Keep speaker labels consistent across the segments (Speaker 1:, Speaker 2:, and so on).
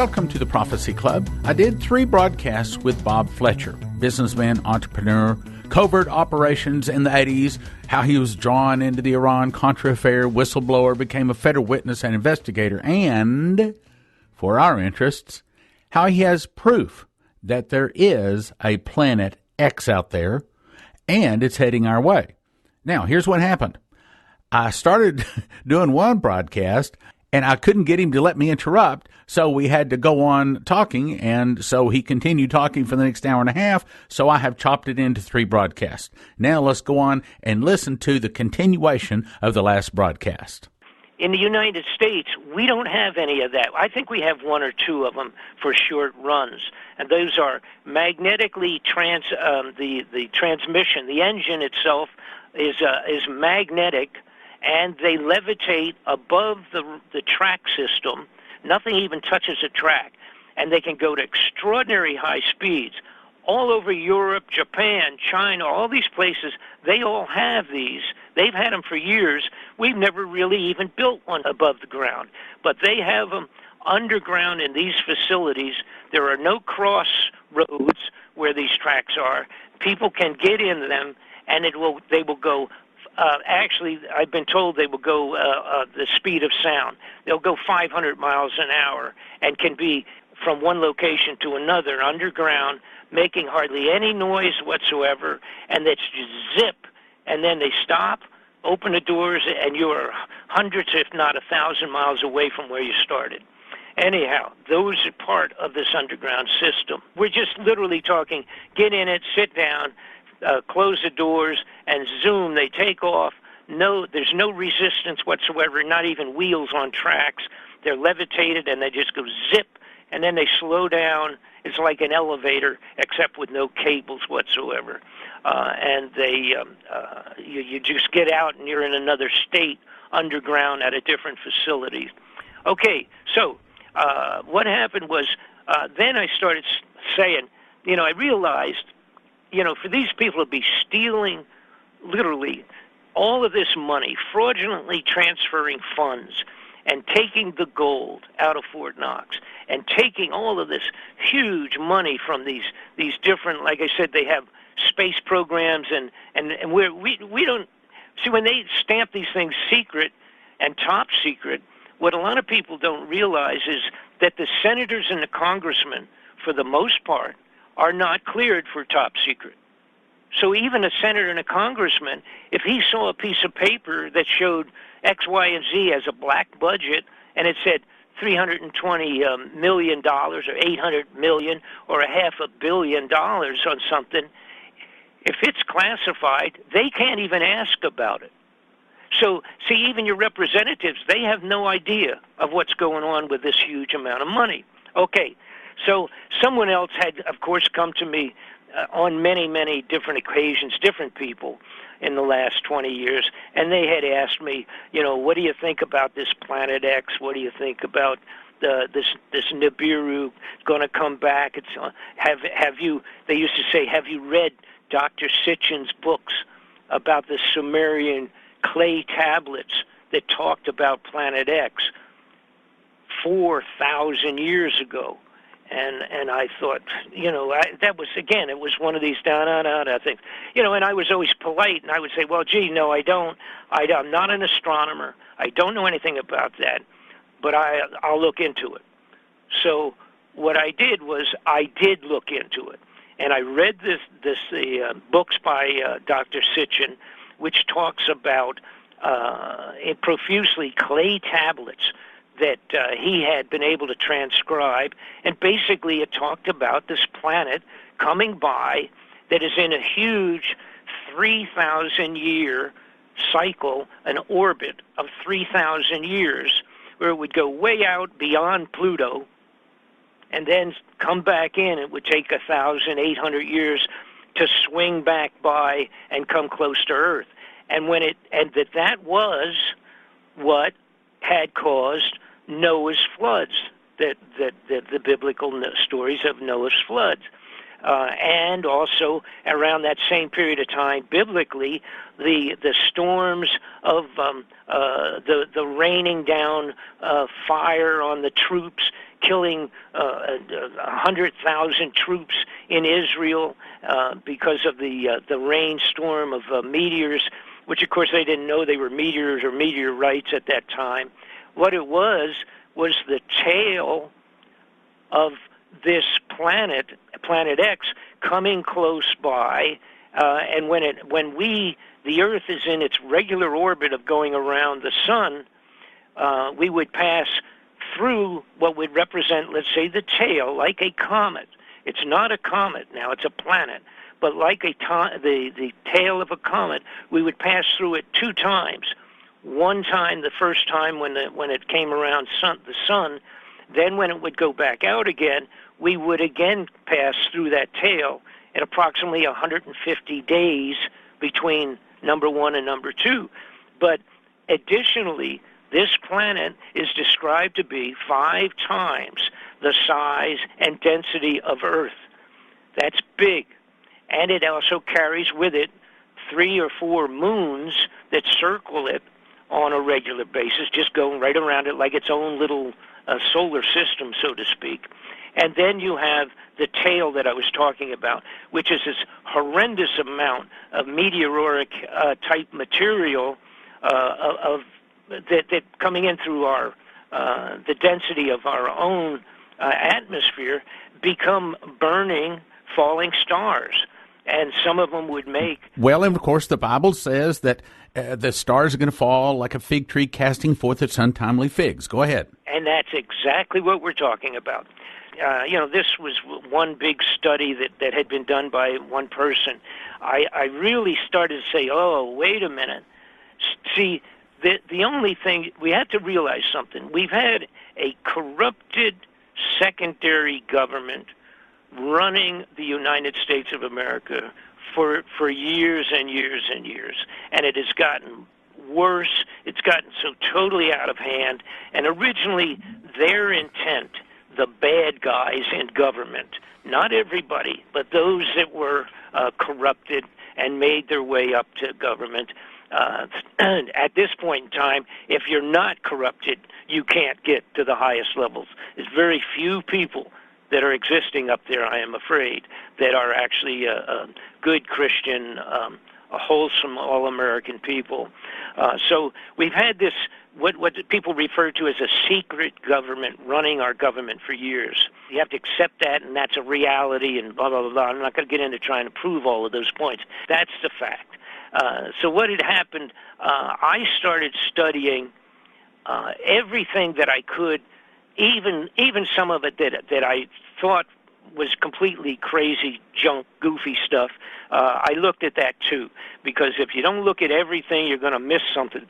Speaker 1: Welcome to the Prophecy Club. I did 3 broadcasts with Bob Fletcher, businessman, entrepreneur, covert operations in the 80s, how he was drawn into the Iran-Contra affair, whistleblower, became a federal witness and investigator, and, for our interests, how he has proof that there is a planet X out there, and it's heading our way. Now, here's what happened. I started doing one broadcast, and I couldn't get him to let me interrupt, so we had to go on talking, and so he continued talking for the next hour and a half, so I have chopped it into 3 broadcasts. Now let's go on and listen to the continuation of the last broadcast.
Speaker 2: In the United States, we don't have any of that. I think we have 1 or 2 of them for short runs, and those are magnetically the transmission. The engine itself is magnetic, and they levitate above the track system. Nothing even touches the track, and they can go to extraordinary high speeds. All over Europe, Japan, China, all these places, they all have these. They've had them for years. We've never really even built one above the ground, but they have them underground in these facilities. There are no crossroads where these tracks are. People can get into them, and they will go. Actually, I've been told they will go the speed of sound. They'll go 500 miles an hour and can be from one location to another underground, making hardly any noise whatsoever, and that's just zip, and then they stop, open the doors, and you're hundreds, if not 1,000 miles away from where you started. Anyhow, those are part of this underground system. We're just literally talking, get in it, sit down, close the doors, and zoom, they take off. There's no resistance whatsoever, not even wheels on tracks. They're levitated, and they just go zip, and then they slow down. It's like an elevator, except with no cables whatsoever. And you just get out, and you're in another state underground at a different facility. Okay, so what happened was then I started saying, I realized, for these people to be stealing literally all of this money, fraudulently transferring funds, and taking the gold out of Fort Knox, and taking all of this huge money from these different, like I said, they have space programs, and we don't see when they stamp these things secret and top secret. What a lot of people don't realize is that the senators and the congressmen, for the most part, are not cleared for top secret. So even a senator and a congressman, if he saw a piece of paper that showed X, Y, and Z as a black budget, and it said $320 million or $800 million or $500 million on something, if it's classified, they can't even ask about it. So, see, even your representatives, they have no idea of what's going on with this huge amount of money. Okay, so someone else had, of course, come to me on many, many different occasions, different people in the last 20 years, and they had asked me, what do you think about this Planet X? What do you think about this Nibiru going to come back? It's have you? They used to say, have you read Dr. Sitchin's books about the Sumerian clay tablets that talked about Planet X 4,000 years ago? And I thought, that was, again, it was one of these things. And I was always polite, and I would say, well, gee, no, I don't. I'm not an astronomer. I don't know anything about that, but I'll look into it. So what I did was I did look into it, and I read the books by Dr. Sitchin, which talks about profusely clay tablets that he had been able to transcribe, and basically it talked about this planet coming by that is in a huge 3,000-year cycle, an orbit of 3,000 years, where it would go way out beyond Pluto and then come back in. It would take 1,800 years to swing back by and come close to Earth. And that was what had caused Noah's floods, the biblical stories of Noah's floods. And also around that same period of time, biblically, the storms of the raining down fire on the troops killing 100,000 troops in Israel because of the rainstorm of meteors, which of course they didn't know they were meteors or meteorites at that time. What it was the tail of this planet, Planet X, coming close by, and when the Earth is in its regular orbit of going around the sun, we would pass through what would represent, let's say, the tail, like a comet. It's not a comet now; it's a planet. But like the tail of a comet, we would pass through it 2 times. One time, the first time when it came around the sun, then when it would go back out again, we would again pass through that tail at approximately 150 days between number 1 and number 2. But additionally, this planet is described to be 5 times the size and density of Earth. That's big. And it also carries with it 3 or 4 moons that circle it on a regular basis, just going right around it like its own little solar system, so to speak. And then you have the tail that I was talking about, which is this horrendous amount of meteoric type material that coming in through the density of our own atmosphere become burning, falling stars. And some of them would make...
Speaker 1: Well, and of course, the Bible says that the stars are going to fall like a fig tree casting forth its untimely figs. Go ahead.
Speaker 2: And that's exactly what we're talking about. This was one big study that had been done by one person. I really started to say, oh, wait a minute. See, the only thing, we have to realize something. We've had a corrupted secondary government running the United States of America for years and years and years. And it has gotten worse. It's gotten so totally out of hand. And originally, their intent, the bad guys in government, not everybody, but those that were corrupted and made their way up to government, at this point in time, if you're not corrupted, you can't get to the highest levels. There's very few people that are existing up there, I am afraid, that are actually good Christian, wholesome, all-American people. So we've had this, what people refer to as a secret government running our government for years. You have to accept that, and that's a reality, and blah, blah, blah, blah. I'm not going to get into trying to prove all of those points. That's the fact. So what had happened, I started studying everything that I could, even some of it that I thought was completely crazy, junk, goofy stuff. I looked at that too, because if you don't look at everything, you're going to miss something.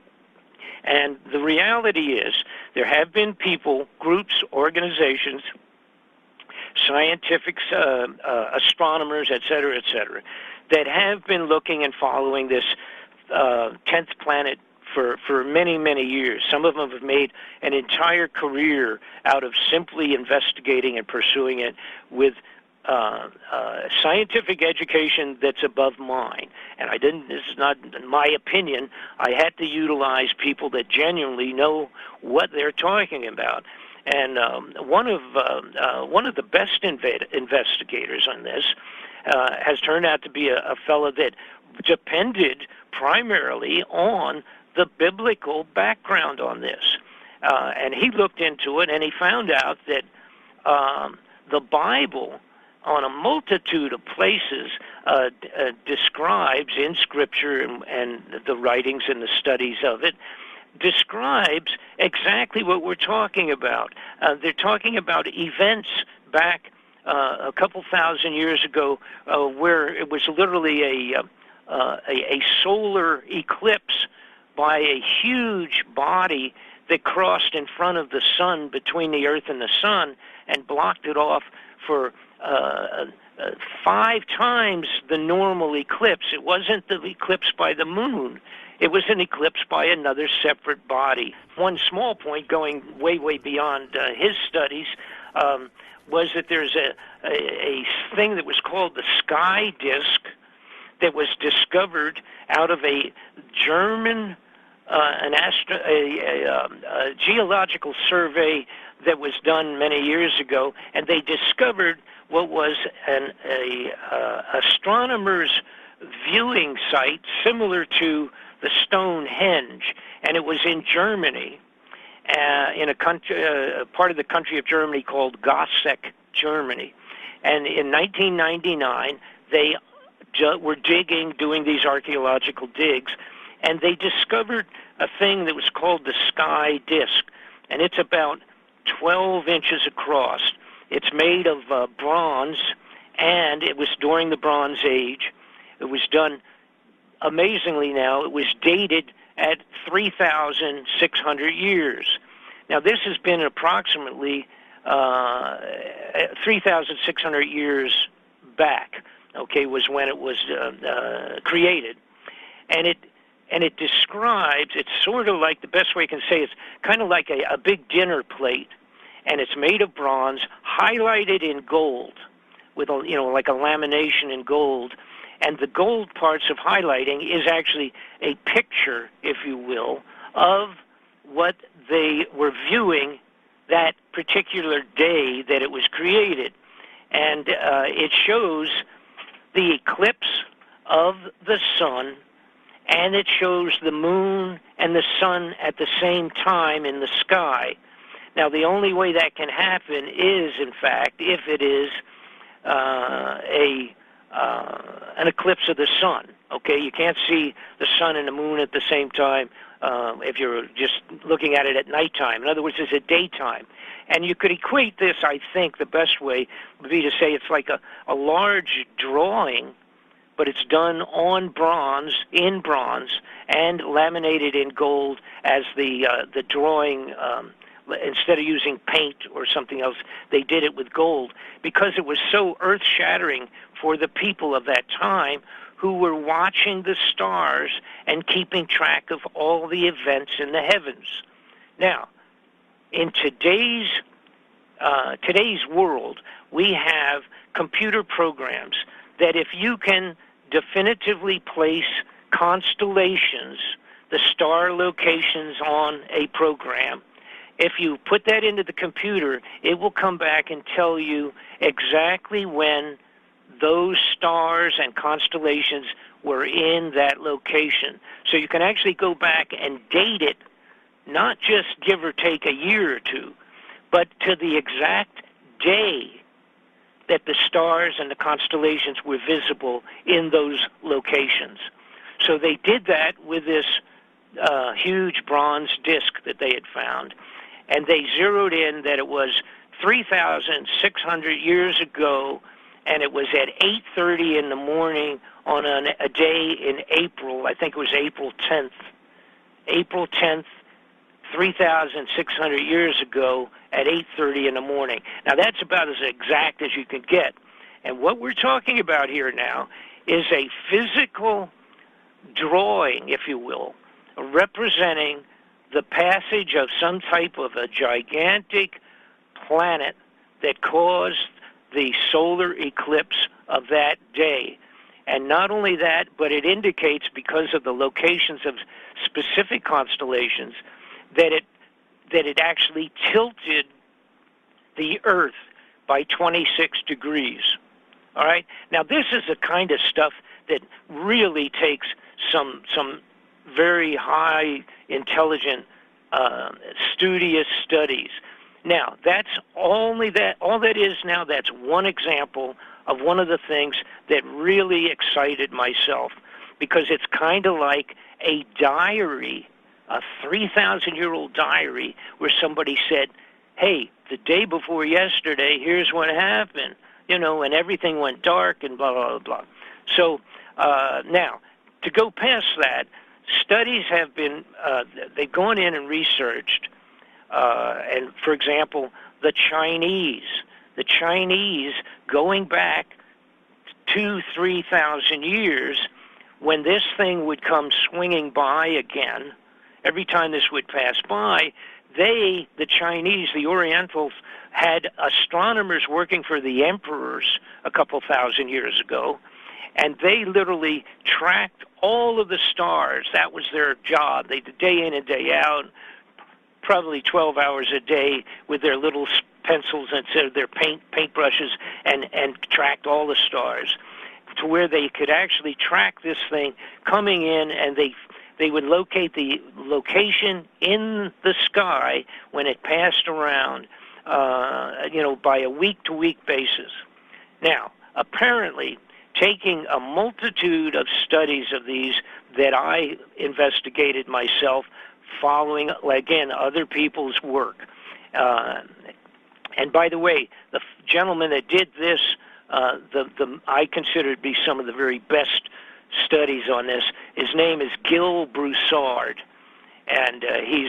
Speaker 2: And the reality is there have been people, groups, organizations, scientific astronomers, et cetera, that have been looking and following this 10th planet for many, many years. Some of them have made an entire career out of simply investigating and pursuing it with scientific education that's above mine. And this is not my opinion. I had to utilize people that genuinely know what they're talking about. And one of the best investigators on this has turned out to be a fellow that depended primarily on the biblical background on this. And he looked into it, and he found out that the Bible, on a multitude of places, describes in Scripture and the writings and the studies of it, describes exactly what we're talking about. They're talking about events back a couple thousand years ago where it was literally a solar eclipse by a huge body that crossed in front of the sun, between the earth and the sun, and blocked it off for 5 times the normal eclipse. It wasn't the eclipse by the moon. It was an eclipse by another separate body. One small point, going way, way beyond his studies, was that there's a thing that was called the sky disk that was discovered out of a German a geological survey that was done many years ago, and they discovered what was an astronomer's viewing site similar to the Stonehenge, and it was in Germany, in a country, part of the country of Germany called Gossec, Germany. And in 1999, they were doing these archaeological digs, and they discovered a thing that was called the sky disk, and it's about 12 inches across. It's made of bronze, and it was during the Bronze Age. It was done amazingly now. It was dated at 3,600 years. Now, this has been approximately 3,600 years back, okay, was when it was created. And it describes, it's sort of like, the best way I can say it's kind of like a big dinner plate, and it's made of bronze, highlighted in gold, with a, like a lamination in gold. And the gold parts of highlighting is actually a picture, if you will, of what they were viewing that particular day that it was created. And it shows the eclipse of the sun, and it shows the moon and the sun at the same time in the sky. Now, the only way that can happen is, in fact, if it is an eclipse of the sun. Okay, you can't see the sun and the moon at the same time if you're just looking at it at nighttime. In other words, it's at daytime. And you could equate this, I think, the best way would be to say it's like a large drawing, but it's done on bronze, in bronze, and laminated in gold as the drawing. Instead of using paint or something else, they did it with gold because it was so earth-shattering for the people of that time who were watching the stars and keeping track of all the events in the heavens. Now, in today's world, we have computer programs that if you can definitively place constellations, the star locations on a program, if you put that into the computer, it will come back and tell you exactly when those stars and constellations were in that location. So you can actually go back and date it, not just give or take a year or two, but to the exact day that the stars and the constellations were visible in those locations. So they did that with this huge bronze disc that they had found. And they zeroed in that it was 3,600 years ago, and it was at 8:30 in the morning on a day in April. I think it was April 10th. April 10th, 3,600 years ago at 8:30 in the morning. Now, that's about as exact as you can get. And what we're talking about here now is a physical drawing, if you will, representing the passage of some type of a gigantic planet that caused the solar eclipse of that day. And not only that, but it indicates, because of the locations of specific constellations, that it actually tilted the Earth by 26 degrees. All right? Now, this is the kind of stuff that really takes some very high intelligent, studious studies. Now, that's only that. All that is now, that's one example of one of the things that really excited myself, because it's kind of like a diary, a 3,000-year-old diary, where somebody said, hey, the day before yesterday, here's what happened, and everything went dark and blah, blah, blah. So now, to go past that, studies have been, they've gone in and researched, and for example, the Chinese going back 2,000-3,000 years, when this thing would come swinging by again, every time this would pass by, the Chinese, the Orientals, had astronomers working for the emperors a couple thousand years ago, and they literally tracked all of the stars. That was their job. They did day in and day out, probably 12 hours a day with their little pencils instead of their paintbrushes, and tracked all the stars to where they could actually track this thing coming in, and they would locate the location in the sky when it passed around, by a week-to-week basis. Now, apparently, taking a multitude of studies of these that I investigated myself, following, again, other people's work. And by the way, the gentleman that did this, I consider to be some of the very best studies on this. His name is Gil Broussard, and he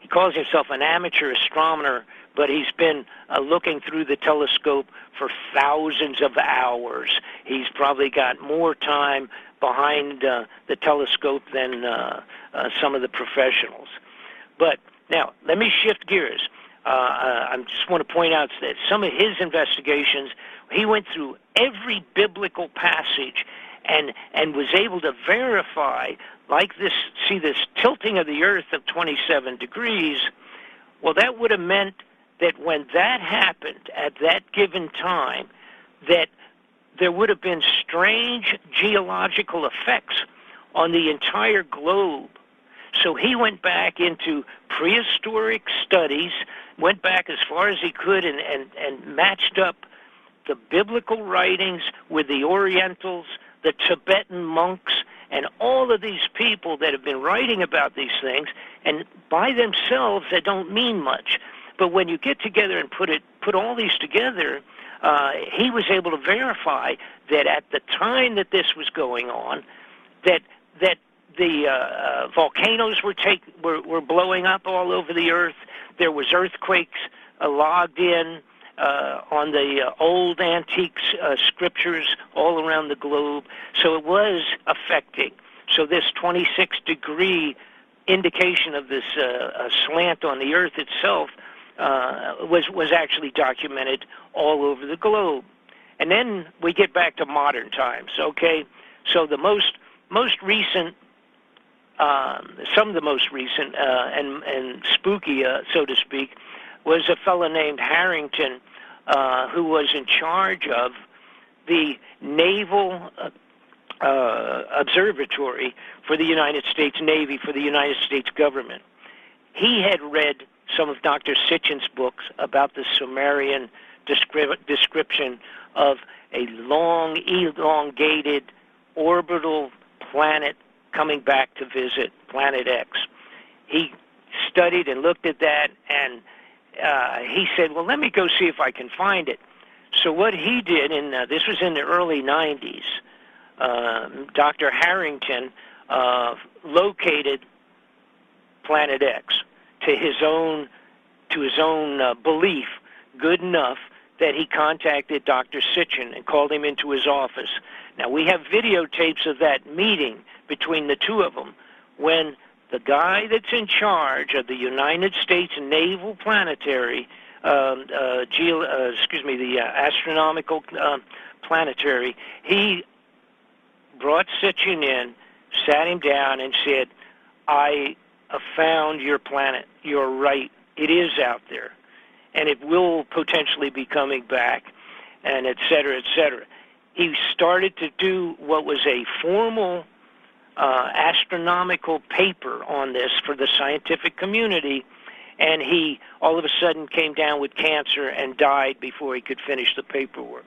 Speaker 2: calls himself an amateur astronomer, but he's been looking through the telescope for thousands of hours. He's probably got more time behind the telescope than some of the professionals. But now, let me shift gears. I just want to point out that some of his investigations, he went through every biblical passage and was able to verify, like this tilting of the earth of 27 degrees. Well, that would have meant that when that happened at that given time, that there would have been strange geological effects on the entire globe. So he went back into prehistoric studies, went back as far as he could, and matched up the biblical writings with the Orientals, the Tibetan monks, and all of these people that have been writing about these things, and by themselves they don't mean much. But when you get together and put all these together, he was able to verify that at the time that this was going on, that the volcanoes were blowing up all over the earth. There was earthquakes logged in on the old antique scriptures all around the globe. So it was affecting. So this 26-degree indication of this slant on the earth itself was actually documented all over the globe. And then we get back to modern times, okay? So the most recent, some of the most recent and spooky, so to speak, was a fellow named Harrington, who was in charge of the Naval Observatory for the United States Navy, for the United States government. He had read some of Dr. Sitchin's books about the Sumerian description of a long, elongated, orbital planet coming back to visit Planet X. He studied and looked at that, and he said, well, let me go see if I can find it. So what he did, and this was in the early 90s, Dr. Harrington located Planet X to his own belief, good enough that he contacted Dr. Sitchin and called him into his office. Now, we have videotapes of that meeting between the two of them when the guy that's in charge of the United States Naval Planetary, the astronomical planetary, he brought Sitchin in, sat him down, and said, I have found your planet. You're right. It is out there. And it will potentially be coming back, and et cetera, et cetera. He started to do what was a formal astronomical paper on this for the scientific community, and he all of a sudden came down with cancer and died before he could finish the paperwork.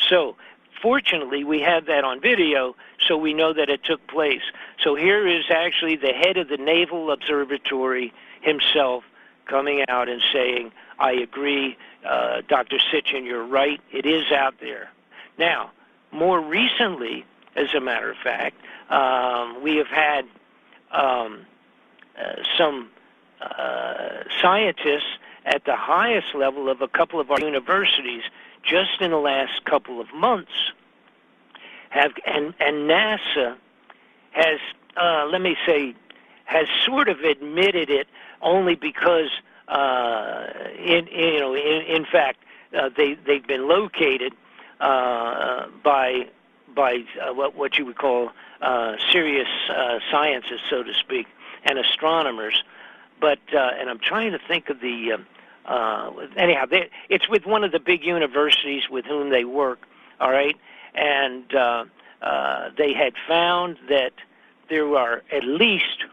Speaker 2: So fortunately, we have that on video, so we know that it took place. So here is actually the head of the Naval Observatory himself coming out and saying, I agree, Dr. Sitchin, you're right, it is out there. Now, more recently, as a matter of fact, we have had some scientists at the highest level of a couple of our universities just in the last couple of months and NASA has, has sort of admitted it only because, in fact, they've been located by by what you would call serious scientists, so to speak, and astronomers. But and I'm trying to think of the anyhow. It's with one of the big universities with whom they work. All right, and they had found that there are at least,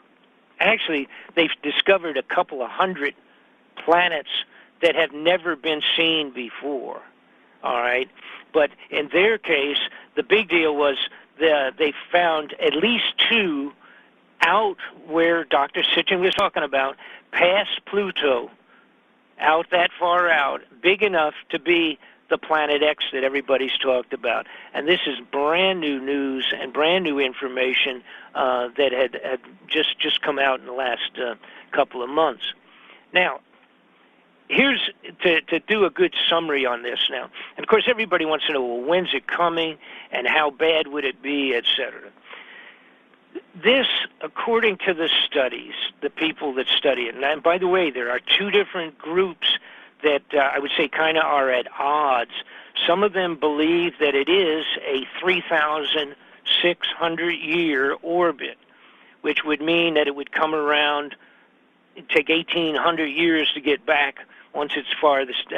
Speaker 2: actually, they've discovered a couple of hundred planets that have never been seen before. All right, but in their case, the big deal was they found at least two out where Dr. Sitchin was talking about, past Pluto, out that far out, big enough to be the Planet X that everybody's talked about. And this is brand new news and brand new information that had just come out in the last couple of months. Now, here's to do a good summary on this now. And, of course, everybody wants to know, well, when's it coming and how bad would it be, et cetera. This, according to the studies, the people that study it, and by the way, there are two different groups that I would say kind of are at odds. Some of them believe that it is a 3,600-year orbit, which would mean that it would come around, it'd take 1,800 years to get back once it's farthest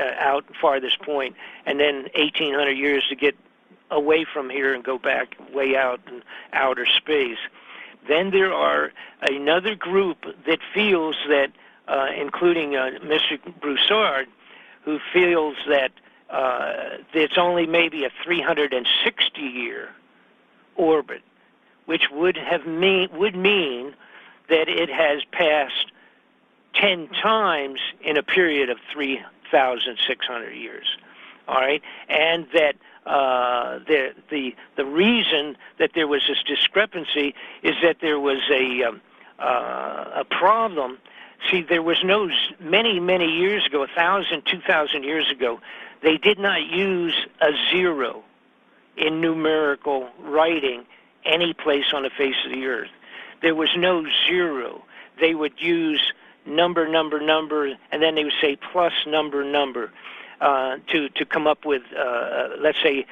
Speaker 2: point, and then 1,800 years to get away from here and go back way out in outer space. Then there are another group that feels that, including Mr. Broussard, who feels that it's only maybe a 360-year orbit, which would mean that it has passed 10 times in a period of 3,600 years. All right, and that the reason that there was this discrepancy is that there was a problem. See, there was many years ago, 1,000, 2,000 years ago, they did not use a zero in numerical writing any place on the face of the earth. There was no zero. They would use number, and then they would say plus number, to come up with, let's say,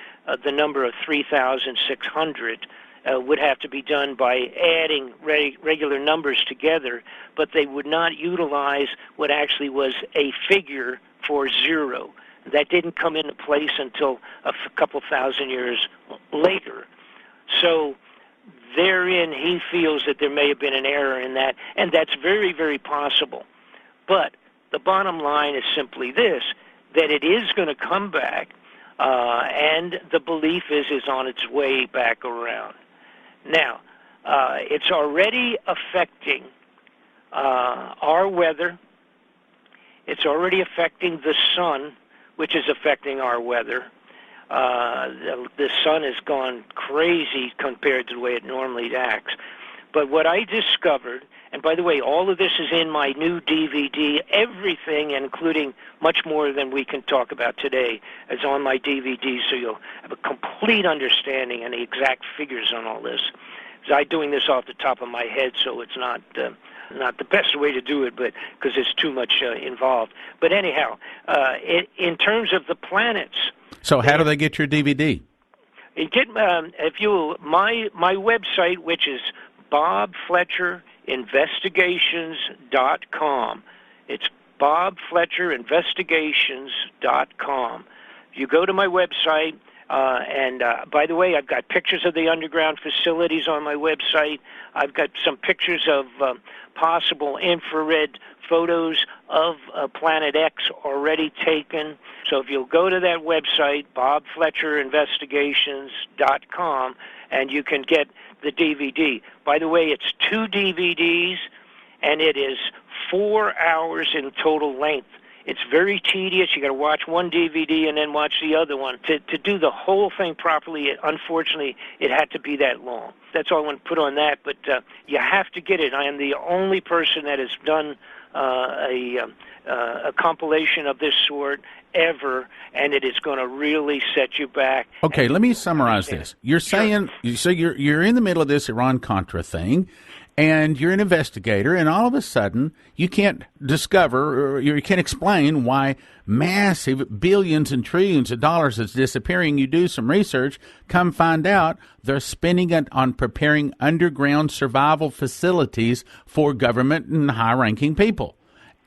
Speaker 2: the number of 3,600 would have to be done by adding regular numbers together, but they would not utilize what actually was a figure for zero. That didn't come into place until a couple thousand years later. So therein, he feels that there may have been an error in that, and that's very, very possible. But the bottom line is simply this, that it is going to come back, and the belief is on its way back around. Now, it's already affecting our weather. It's already affecting the sun, which is affecting our weather. The sun has gone crazy compared to the way it normally acts. But what I discovered, and by the way, all of this is in my new DVD, everything, including much more than we can talk about today, is on my DVD, so you'll have a complete understanding and the exact figures on all this. I'm doing this off the top of my head, so it's not the best way to do it, but because it's too much involved. But anyhow, in terms of the planets.
Speaker 1: So how do they get your DVD?
Speaker 2: You get if you my website, which is BobFletcherInvestigations.com. It's BobFletcherInvestigations.com. You go to my website, and by the way, I've got pictures of the underground facilities on my website. I've got some pictures of possible infrared photos of Planet X already taken. So if you'll go to that website, BobFletcherInvestigations.com, and you can get the DVD. By the way, it's 2 DVDs, and it is 4 hours in total length. It's very tedious. You got to watch one DVD and then watch the other one. To do the whole thing properly, unfortunately, it had to be that long. That's all I want to put on that, but you have to get it. I am the only person that has done a compilation of this sort ever, and it is going to really set you back.
Speaker 1: Okay, let me summarize this. You're saying, so you're in the middle of this Iran-Contra thing, and you're an investigator, and all of a sudden you can't discover or you can't explain why massive billions and trillions of dollars is disappearing. You do some research, come find out they're spending it on preparing underground survival facilities for government and high-ranking people.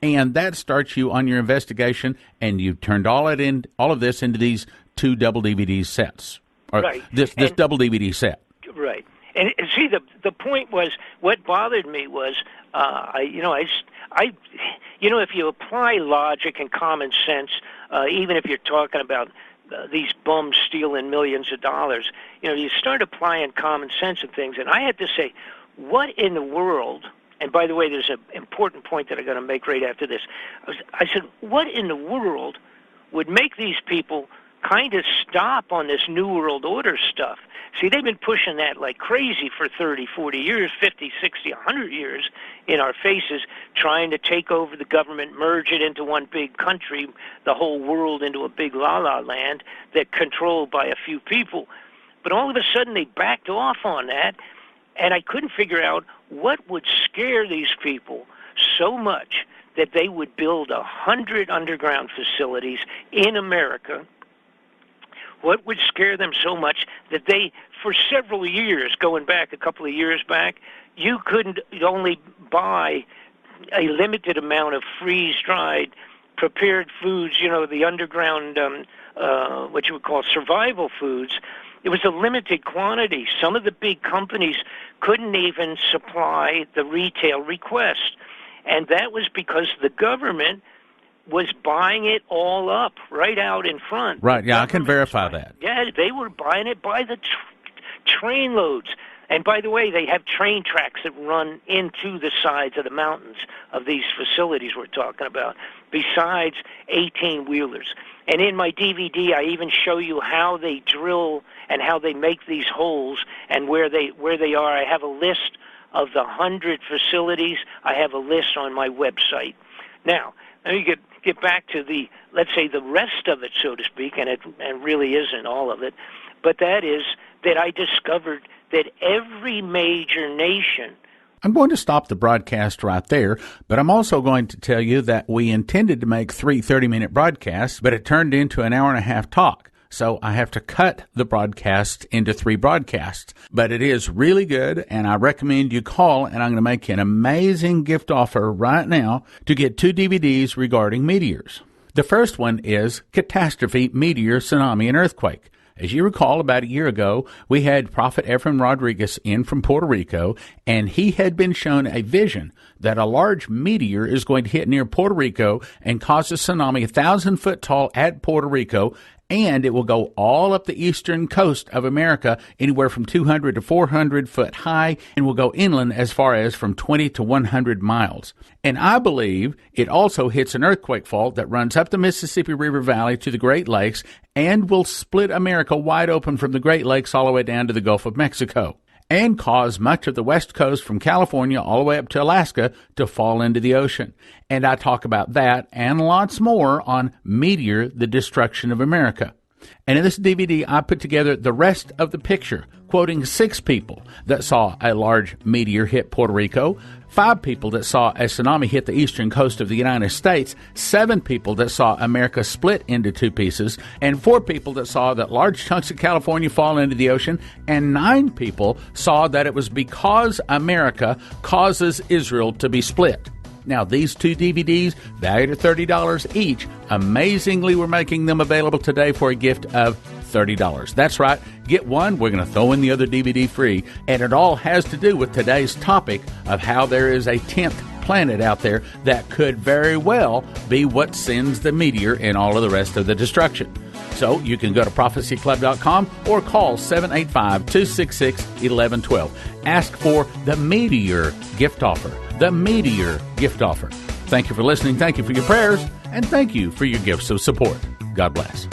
Speaker 1: And that starts you on your investigation, and you've turned all of this into these 2 double DVD sets, or
Speaker 2: right.
Speaker 1: this double DVD set.
Speaker 2: Right. And see, the point was, what bothered me was, if you apply logic and common sense, even if you're talking about these bums stealing millions of dollars, you start applying common sense and things. And I had to say, what in the world? And by the way, there's an important point that I'm going to make right after this. I said, what in the world would make these people kind of stop on this New World Order stuff? See, they've been pushing that like crazy for 30, 40 years, 50, 60, 100 years in our faces, trying to take over the government, merge it into one big country, the whole world into a big la-la land that controlled by a few people. But all of a sudden they backed off on that, and I couldn't figure out what would scare these people so much that they would build 100 underground facilities in America. What would scare them so much that they, for several years, going back a couple of years back, you couldn't only buy a limited amount of freeze-dried, prepared foods, the underground, what you would call survival foods. It was a limited quantity. Some of the big companies couldn't even supply the retail request. And that was because the government was buying it all up right out in front.
Speaker 1: Right, yeah, I can verify that.
Speaker 2: Yeah, they were buying it by the train loads. And by the way, they have train tracks that run into the sides of the mountains of these facilities we're talking about, besides 18-wheelers. And in my DVD, I even show you how they drill and how they make these holes and where they are. I have a list of the 100 facilities. I have a list on my website. Now, let me get back to let's say the rest of it, so to speak, and it really isn't all of it, but that is that I discovered that every major nation.
Speaker 1: I'm going to stop the broadcast right there, but I'm also going to tell you that we intended to make 3 30-minute broadcasts, but it turned into an hour-and-a-half talk. So I have to cut the broadcast into 3 broadcasts. But it is really good, and I recommend you call, and I'm going to make you an amazing gift offer right now to get 2 DVDs regarding meteors. The first one is Catastrophe, Meteor, Tsunami, and Earthquake. As you recall, about a year ago, we had Prophet Efrain Rodriguez in from Puerto Rico, and he had been shown a vision that a large meteor is going to hit near Puerto Rico and cause a tsunami 1,000 foot tall at Puerto Rico, and it will go all up the eastern coast of America, anywhere from 200 to 400 foot high, and will go inland as far as from 20 to 100 miles. And I believe it also hits an earthquake fault that runs up the Mississippi River Valley to the Great Lakes and will split America wide open from the Great Lakes all the way down to the Gulf of Mexico, and cause much of the West Coast from California all the way up to Alaska to fall into the ocean. And I talk about that and lots more on Meteor, the Destruction of America. And in this DVD, I put together the rest of the picture, quoting 6 people that saw a large meteor hit Puerto Rico, 5 people that saw a tsunami hit the eastern coast of the United States, 7 people that saw America split into 2 pieces, and 4 people that saw that large chunks of California fall into the ocean, and 9 people saw that it was because America causes Israel to be split. Now, these 2 DVDs, valued at $30 each, amazingly, we're making them available today for a gift of $30. That's right. Get one, we're going to throw in the other DVD free. And it all has to do with today's topic of how there is a 10th planet out there that could very well be what sends the meteor and all of the rest of the destruction. So you can go to prophecyclub.com or call 785-266-1112. Ask for the Meteor gift offer. The Meteor gift offer. Thank you for listening. Thank you for your prayers. And thank you for your gifts of support. God bless.